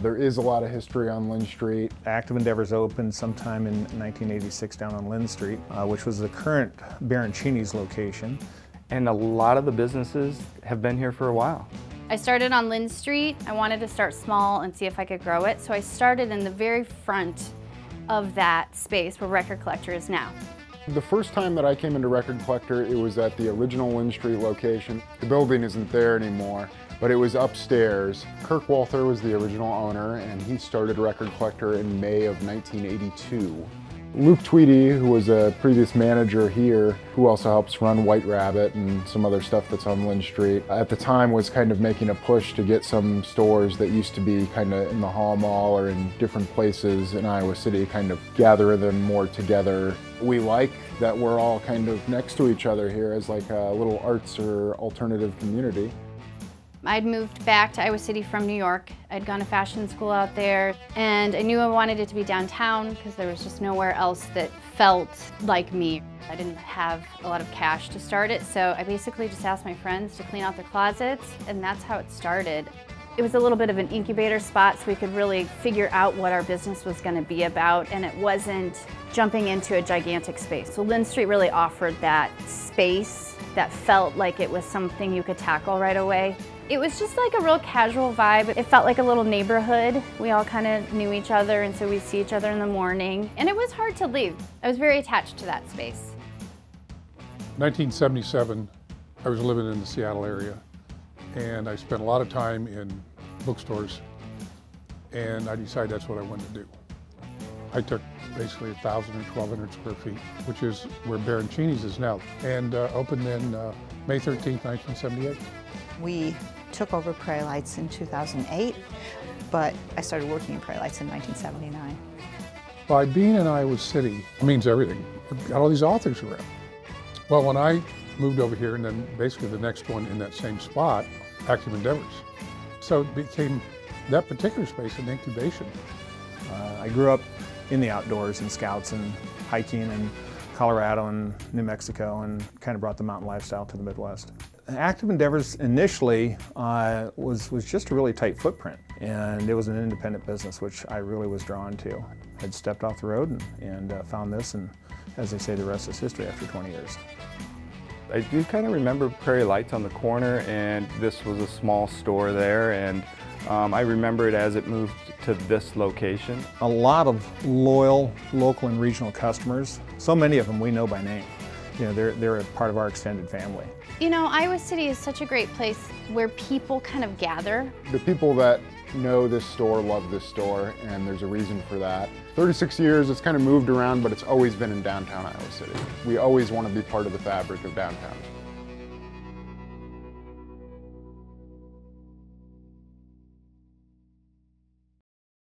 There is a lot of history on Linn Street. Active Endeavors opened sometime in 1986 down on Linn Street, which was the current Baroncini's location. And a lot of the businesses have been here for a while. I started on Linn Street. I wanted to start small and see if I could grow it, so I started in the very front of that space where Record Collector is now. The first time that I came into Record Collector, it was at the original Linn Street location. The building isn't there anymore, but it was upstairs. Kirk Walther was the original owner, and he started Record Collector in May of 1982. Luke Tweedy, who was a previous manager here, who also helps run White Rabbit and some other stuff that's on Linn Street, at the time was kind of making a push to get some stores that used to be kind of in the Hall Mall or in different places in Iowa City, kind of gather them more together. We like that we're all kind of next to each other here as like a little arts or alternative community. I'd moved back to Iowa City from New York. I'd gone to fashion school out there, and I knew I wanted it to be downtown because there was just nowhere else that felt like me. I didn't have a lot of cash to start it, so I basically just asked my friends to clean out their closets, and that's how it started. It was a little bit of an incubator spot so we could really figure out what our business was going to be about, and it wasn't jumping into a gigantic space. So Linn Street really offered that space that felt like it was something you could tackle right away. It was just like a real casual vibe. It felt like a little neighborhood. We all kind of knew each other, and so we'd see each other in the morning. And it was hard to leave. I was very attached to that space. 1977, I was living in the Seattle area, and I spent a lot of time in bookstores, and I decided that's what I wanted to do. I took basically 1,000 or 1,200 square feet, which is where Baroncini's is now, and opened in May 13th, 1978. We took over Prairie Lights in 2008, but I started working in Prairie Lights in 1979. By being in Iowa City means everything. We've got all these authors around. Well, when I moved over here, and then basically the next one in that same spot, Active Endeavors. So it became that particular space an incubation. I grew up in the outdoors and scouts and hiking in Colorado and New Mexico, and kind of brought the mountain lifestyle to the Midwest. Active Endeavors initially was just a really tight footprint, and it was an independent business, which I really was drawn to. I'd stepped off the road and found this, and as they say, the rest is history after 20 years. I do kind of remember Prairie Lights on the corner, and this was a small store there, and I remember it as it moved to this location. A lot of loyal local and regional customers, so many of them we know by name. You know, they're a part of our extended family. You know, Iowa City is such a great place where people kind of gather. The people that know this store love this store, and there's a reason for that. 36 years, it's kind of moved around, but it's always been in downtown Iowa City. We always want to be part of the fabric of downtown.